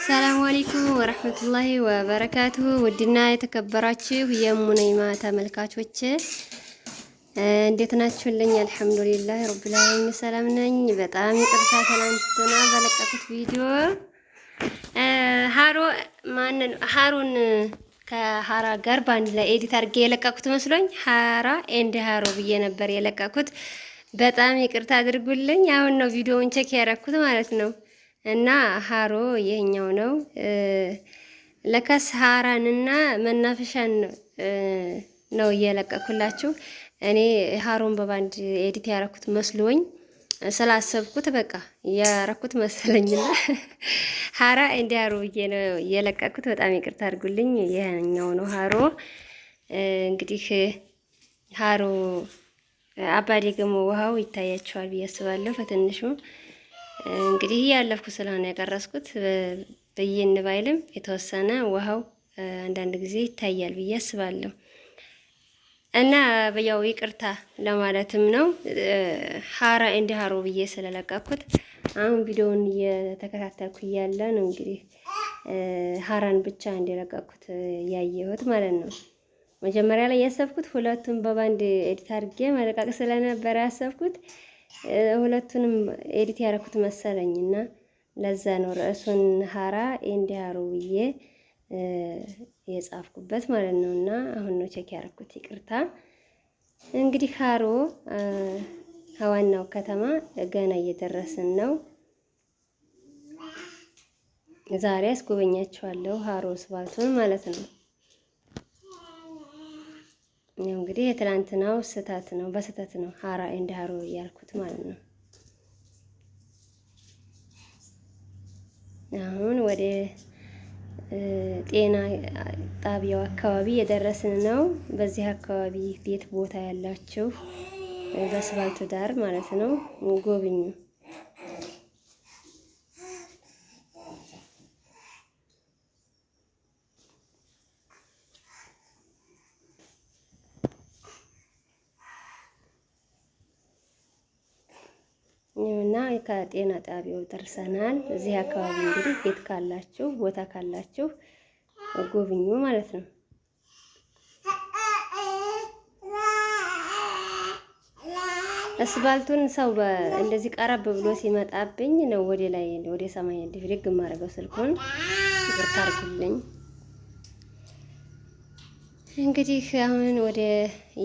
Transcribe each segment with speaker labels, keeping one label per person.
Speaker 1: ሰላም አለይኩም ወራህመቱላሂ ወበረካቱሁ። ውድና የተከበራችሁ የሙነይማ ተመልካቾች እንዴት ናችሁልኝ? አልሐምዱሊላህ ረብል ዓለሚን ሰላም ነኝ። በጣም ይቅርታ ትናንትና በለቀኩት ቪዲዮ ሃሩን ከሃራ ጋር በአንድ ላይ ኤዲት አድርጌ የለቀኩት መስሎኝ ሃራ ኤንድ ሃሮ ብዬ ነበር የለቀኩት። በጣም ይቅርታ አድርጉልኝ። አሁን ነው ቪዲዮውን ቼክ ያደረኩት ማለት ነው። እና ሃሮ ይሄኛው ነው። ለከስ ሃራንና መናፈሻን ነው እየለቀኩላችሁ። እኔ ሃሮን በባንድ ኤዲት ያረኩት መስሎኝ ስላሰብኩት በቃ ያረኩት መሰለኝና ሃራ እንደ ሃሮ ብዬ ነው የለቀኩት። በጣም ይቅርታ አድርጉልኝ። ይሄኛው ነው ሃሮ። እንግዲህ ሃሮ አባዴ ገሞ ውሃው ይታያቸዋል ብዬ አስባለሁ በትንሹ። እንግዲህ ያለፍኩ ስለሆነ ያቀረስኩት በየን ባይልም የተወሰነ ውሃው አንዳንድ ጊዜ ይታያል ብዬ አስባለሁ። እና በያው ይቅርታ ለማለትም ነው ሃራ ኤንድ ሃሮ ብዬ ስለለቀኩት። አሁን ቪዲዮውን እየተከታተልኩ እያለ ነው እንግዲህ ሃራን ብቻ እንደለቀኩት ያየሁት ማለት ነው። መጀመሪያ ላይ ያሰብኩት ሁለቱን በባንድ ኤዲት አድርጌ መለቃቅ ስለነበረ ያሰብኩት ሁለቱንም ኤዲት ያደረኩት መሰለኝና ለዛ ነው ርዕሱን ሃራ ኤንድ ሃሮ ብዬ የጻፍኩበት ማለት ነውና አሁን ነው ቼክ ያደረኩት። ይቅርታ እንግዲህ ሃሮ ዋናው ከተማ ገና እየደረስን ነው። ዛሬ አስጎበኛችኋለሁ ሃሮ ስባልቱን ማለት ነው። እንግዲህ የትላንትናው ስህተት ነው፣ በስህተት ነው ሃራ ኤንድ ሃሮ ያልኩት ማለት ነው። አሁን ወደ ጤና ጣቢያው አካባቢ የደረስን ነው። በዚህ አካባቢ ቤት ቦታ ያላችሁ በስባልቱ ዳር ማለት ነው ጎብኙ። እና ከጤና ጣቢያው ደርሰናል። እዚህ አካባቢ እንግዲህ ቤት ካላችሁ ቦታ ካላችሁ ጎብኙ ማለት ነው። አስፋልቱን ሰው እንደዚህ ቀረብ ብሎ ሲመጣብኝ ነው ወደ ላይ ወደ ሰማይ እንዲፍልግ ማረገው ስልኩን ይቅርታ አድርጉልኝ። እንግዲህ አሁን ወደ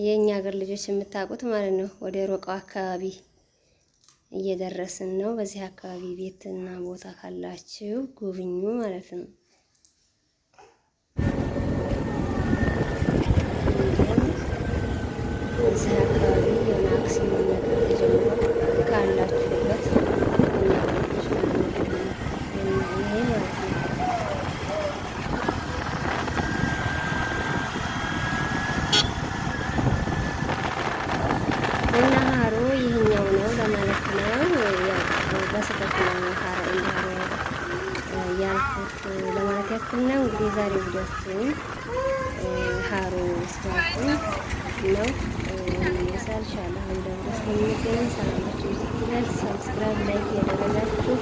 Speaker 1: የኛ ሀገር ልጆች የምታውቁት ማለት ነው ወደ ሮቃው አካባቢ እየደረስን ነው። በዚህ አካባቢ ቤትና ቦታ ካላችሁ ጎብኙ ማለት ነው። በዚህ አካባቢ የማክሲመም ነገር ተጀምሮ ካላችሁበት ይሄ ማለት ነው። እና ሃሮ ይሄኛው ነው ለማለት ነው። በስህተት ነው ሃራ ኤንድ ሃሮ ያልኩት ለማለት ያክል ነው። እንግዲህ ዛሬ ቪዲዮችን ሃሮ ስባልቱ ነው ኢንሻአላህ። አሁን ደግሞ ስለሚገኝ ሰላማችሁ ይስጥልኝ። ሰብስክራይብ ላይክ ያደረጋችሁ